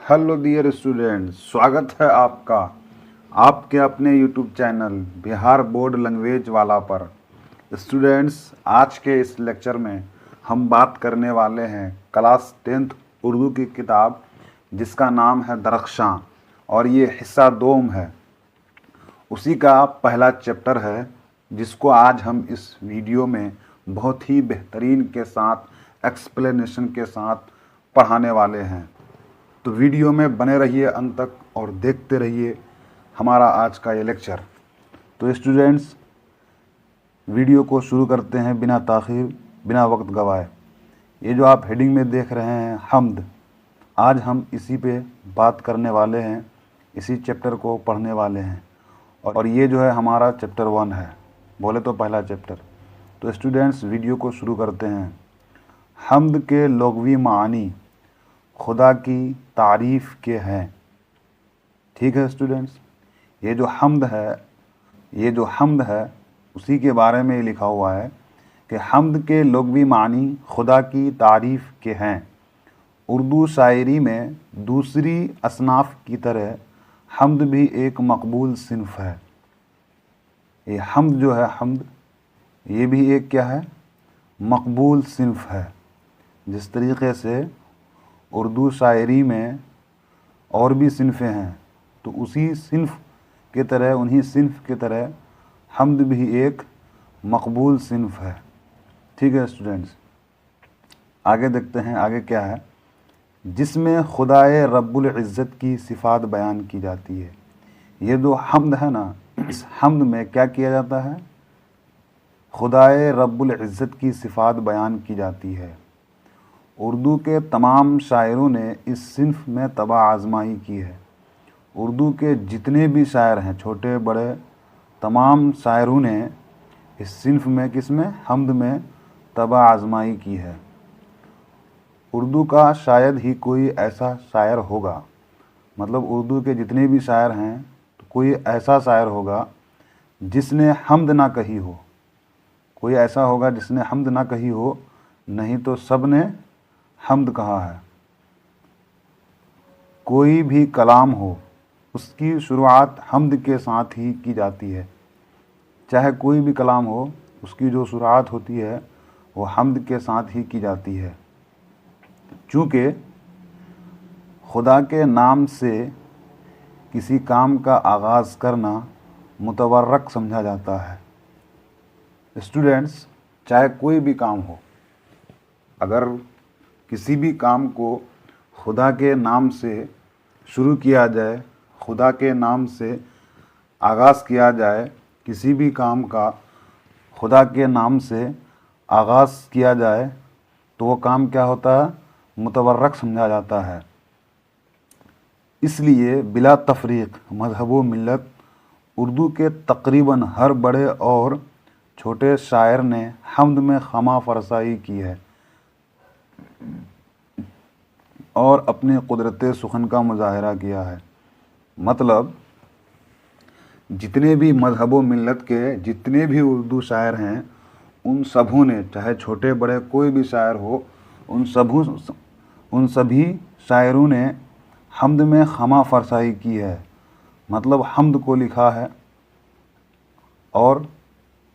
Hello dear student, स्वागत है आपका आपके अपने YouTube channel Bihar board language वाला पर। स्टूडेंट्स, आज के इस लेक्चर में हम बात करने वाले हैं क्लास 10th उर्दू की किताब जिसका नाम है दरख्शां, और ये हिस्सा 2 है। उसी का पहला चैप्टर है जिसको आज हम इस वीडियो में बहुत ही बेहतरीन के साथ एक्सप्लेनेशन के साथ पढ़ाने वाले हैं। तो वीडियो में बने रहिए अंत तक और देखते रहिए हमारा आज का ये लेक्चर। तो स्टूडेंट्स, वीडियो को शुरू करते हैं बिना ताख़ीर, बिना वक्त गवाए। ये जो आप हेडिंग में देख रहे हैं हम्द, आज हम इसी पे बात करने वाले हैं, इसी चैप्टर को पढ़ने वाले हैं। और ये जो है हमारा चैप्टर 1 है, बोले तो पहला चैप्टर। तो स्टूडेंट्स, वीडियो को शुरू करते हैं। हम्द के लुग़वी मानी खुदा की तारीफ़ के हैं। ठीक है स्टूडेंट्स, ये जो हम्द है उसी के बारे में लिखा हुआ है कि हम्द के लुग़वी मानी खुदा की तारीफ़ के हैं। उर्दू शायरी में दूसरी असनाफ़ की तरह हम्द भी एक मकबूल सिन्फ़ है। ये हम्द जो है ये भी एक क्या है, मकबूल सिन्फ़ है। जिस तरीक़े से उर्दू शायरी में और भी सिन्फ़ें हैं, तो उसी सिन्फ़ के तरह, उन्हीं सिन्फ़ के तरह हम्द भी एक मकबूल सिन्फ़ है। ठीक है स्टूडेंट्स, आगे देखते हैं आगे क्या है। जिसमें खुदाए रब्बुल इज़्ज़त की सिफ़ात बयान की जाती है। ये जो हम्द है ना, इस हम्द में क्या किया जाता है, खुदाए रब्बुल इज़्ज़त की सिफ़ात बयान की जाती है। उर्दू के तमाम शायरों ने इस सिन्फ़ में तबाह आज़माई की है। उर्दू के जितने भी शायर हैं, छोटे बड़े, तमाम शायरों ने इस सिन्फ़ में, किसमें, हम्द में तबाह आज़माई की है। उर्दू का शायद ही कोई ऐसा शायर होगा, मतलब उर्दू के जितने भी शायर हैं तो कोई ऐसा शायर होगा जिसने हम्द ना कही हो। कोई ऐसा होगा जिसने हम्द ना कही हो, नहीं तो सब ने हम्द कहा है। कोई भी कलाम हो उसकी शुरुआत हम्द के साथ ही की जाती है। चाहे कोई भी कलाम हो, उसकी जो शुरुआत होती है वो हम्द के साथ ही की जाती है। चूँकि खुदा के नाम से किसी काम का आगाज़ करना मुतवर्रक समझा जाता है। स्टूडेंट्स, चाहे कोई भी काम हो, अगर किसी भी काम को खुदा के नाम से शुरू किया जाए, खुदा के नाम से आगाज़ किया जाए, किसी भी काम का खुदा के नाम से आगाज़ किया जाए, तो वो काम क्या होता है, मुतवर्रक समझा जाता है। इसलिए बिला तफरीक मज़हब व मिल्लत उर्दू के तकरीबन हर बड़े और छोटे शायर ने हम्द में खमा फरसाई की है और अपने कुदरत सुखन का मुजाहरा किया है। मतलब जितने भी मज़हब व मिल्लत के जितने भी उर्दू शायर हैं, उन सबों ने, चाहे छोटे बड़े कोई भी शायर हो, उन सभी शायरों ने हम्द में खमा फरसाई की है। मतलब हम्द को लिखा है और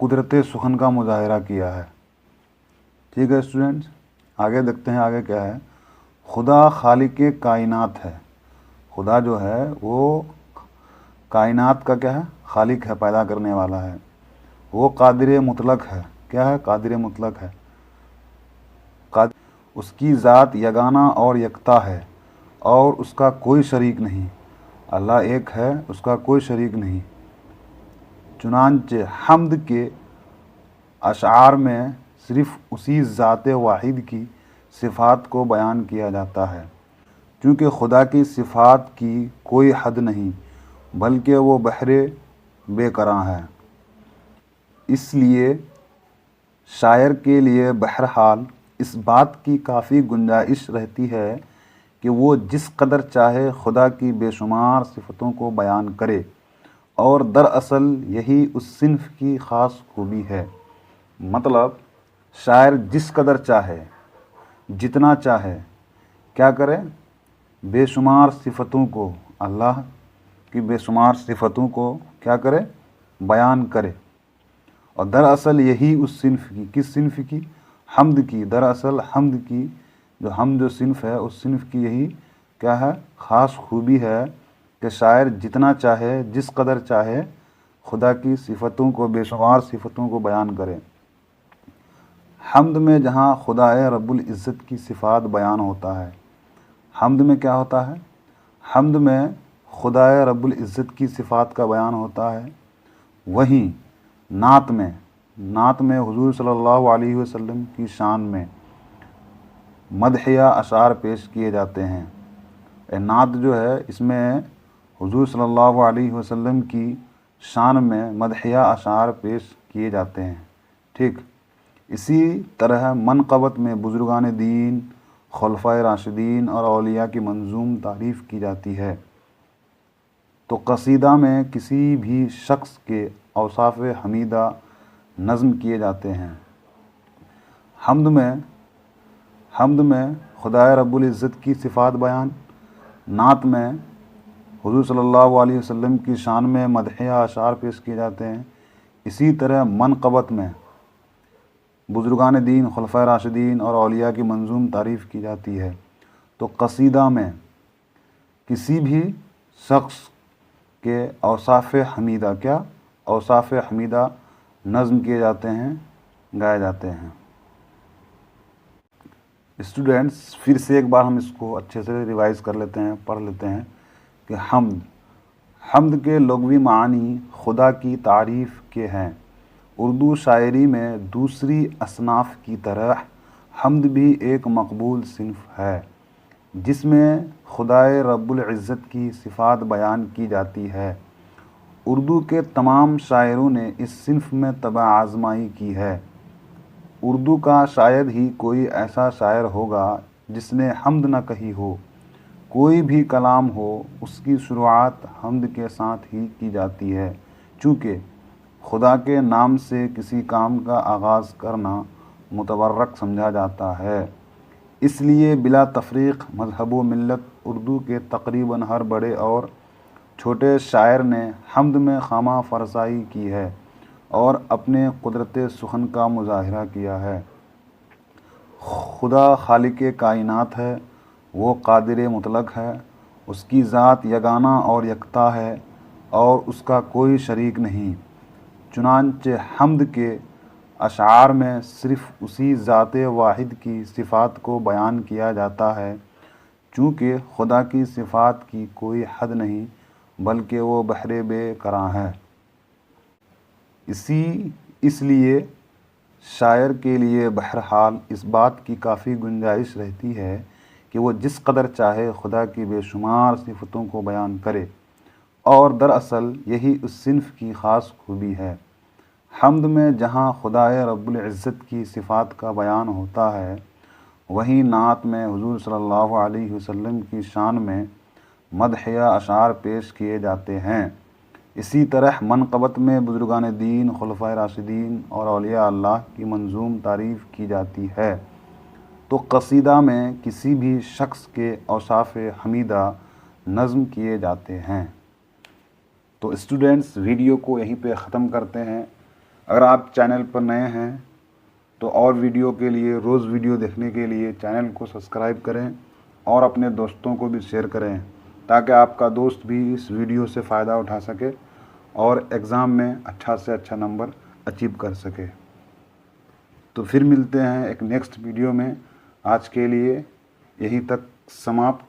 कुदरत सुखन का मुजाहरा किया है। ठीक है स्टूडेंट्स, आगे देखते हैं आगे क्या है। खुदा खालिके कायनात है। खुदा जो है वो कायनात का क्या है, खालिक है, पैदा करने वाला है। वो कादिर मुतलक है। क्या है, कादिर मुतलक है। उसकी ज़ात यगाना और यकता है और उसका कोई शरीक नहीं। अल्लाह एक है, उसका कोई शरीक नहीं। चुनांचे हम्द के अशआर में सिर्फ़ उसी ज़ात वाहिद की सिफ़ात को बयान किया जाता है। क्योंकि खुदा की सिफ़ात की कोई हद नहीं, बल्कि वो बहरे बेकरां है। इसलिए शायर के लिए बहरहाल इस बात की काफ़ी गुंजाइश रहती है कि वो जिस कदर चाहे खुदा की बेशुमार सिफ़तों को बयान करे, और दरअसल यही उस सिन्फ़ की ख़ास खूबी है। मतलब शायर जिस कदर चाहे, जितना चाहे, क्या करे, बेशुमार सिफ़तों को, अल्लाह की बेशुमार सिफ़तों को क्या करे, बयान करे। और दरअसल यही उस सिन्फ़ की, किस सिन्फ़ की, हम्द की, दरअसल हम्द की, जो सिन्फ़ है उस सिन्फ़ की यही क्या है, ख़ास खूबी है कि शायर जितना चाहे, जिस कदर चाहे खुदा की सिफ़तों को, बेशुमार सिफ़तों को बयान करे। हम्द में जहाँ खुदाए रब्बुल इज़्ज़त की सिफ़ात बयान होता है, हम्द में क्या होता है, हम्द में खुदाए रब्बुल इज़्ज़त की सिफ़ात का बयान होता है। वहीं नात में हुज़ूर सल्लल्लाहु अलैहि वसल्लम की शान में मदहिया अशार पेश किए जाते हैं। नात जो है इसमें हुज़ूर सल्लल्लाहु अलैहि वसल्लम की शान में मदहिया अशार पेश किए जाते हैं। ठीक इसी तरह मनक़बत में बुज़ुर्गान दीन, खुलफ़ाए राशिदीन और औलिया की मंजूम तारीफ़ की जाती है। तो कसीदा में किसी भी शख्स के औसाफ़ हमीदा नज़्म किए जाते हैं। हम्द में खुदाए रब्बुल इज़्ज़त की सिफ़ात बयान, नात में हुज़ूर सल्लल्लाहु अलैहि वसल्लम की शान में मदहिया अशार पेश किए जाते हैं। इसी तरह मनक़बत में बुज़ुर्गान दीन, खुलफ़ाए राशिदीन और औलिया की मंजूम तारीफ़ की जाती है। तो कसीदा में किसी भी शख्स के औसाफ़ हमीदा, क्या औसाफ़ हमीदा नज़्म किए जाते हैं, गाए जाते हैं। स्टूडेंट्स, फिर से एक बार हम इसको अच्छे से रिवाइज़ कर लेते हैं, पढ़ लेते हैं कि हम्द के लुग़वी मानी खुदा की तारीफ़ के हैं। उर्दू शायरी में दूसरी असनाफ़ की तरह हम्द भी एक मकबूल सिन्फ़ है जिसमें खुदाए रब्बुल इज़्ज़त की सिफ़ात बयान की जाती है। उर्दू के तमाम शायरों ने इस सिन्फ़ में तबा आज़माई की है। उर्दू का शायद ही कोई ऐसा शायर होगा जिसने हम्द न कही हो। कोई भी कलाम हो उसकी शुरुआत हम्द के साथ ही की जाती है, चूँकि खुदा के नाम से किसी काम का आगाज़ करना मुतबर्रक समझा जाता है। इसलिए बिला तफ़रीक़ मज़हब व मिल्लत उर्दू के तक़रीबन हर बड़े और छोटे शायर ने हम्द में खामा फ़रसाई की है और अपने कुदरत सुखन का मुज़ाहिरा किया है। खुदा खालिक़े कायनात है, वो कादिर मुतलक है, उसकी ज़ात यगाना और यकता है और उसका कोई शरीक नहीं। चुनांचे हम्द के अशार में सिर्फ़ उसी ज़ात वाहिद की सिफ़ात को बयान किया जाता है, चूँकि खुदा की सिफ़ात की कोई हद नहीं बल्कि वो बहरे बेकरां है। इसलिए शायर के लिए बहरहाल इस बात की काफ़ी गुंजाइश रहती है कि वो जिस कदर चाहे खुदा की बेशुमार सिफ़तों को बयान करे, और दरअसल यही उस सिन्फ़ की ख़ास खूबी है। हम्द में जहाँ खुदाए रब्बुल इज़्ज़त की सिफ़ात का बयान होता है, वहीं नात में हुज़ूर सल्लल्लाहु अलैहि वसल्लम की शान में मदहिया अशार पेश किए जाते हैं। इसी तरह मनक़बत में बुज़ुर्गान दीन, खुलफ़ाए राशिदीन और औलिया अल्लाह की मंजूम तारीफ़ की जाती है। तो कसीदा में किसी भी शख्स के औसाफ़ हमीदा नज़्म किए जाते हैं। तो स्टूडेंट्स, वीडियो को यहीं पे ख़त्म करते हैं। अगर आप चैनल पर नए हैं तो और वीडियो के लिए, रोज़ वीडियो देखने के लिए चैनल को सब्सक्राइब करें और अपने दोस्तों को भी शेयर करें, ताकि आपका दोस्त भी इस वीडियो से फ़ायदा उठा सके और एग्ज़ाम में अच्छा से अच्छा नंबर अचीव कर सके। तो फिर मिलते हैं एक नेक्स्ट वीडियो में। आज के लिए यहीं तक समाप्त।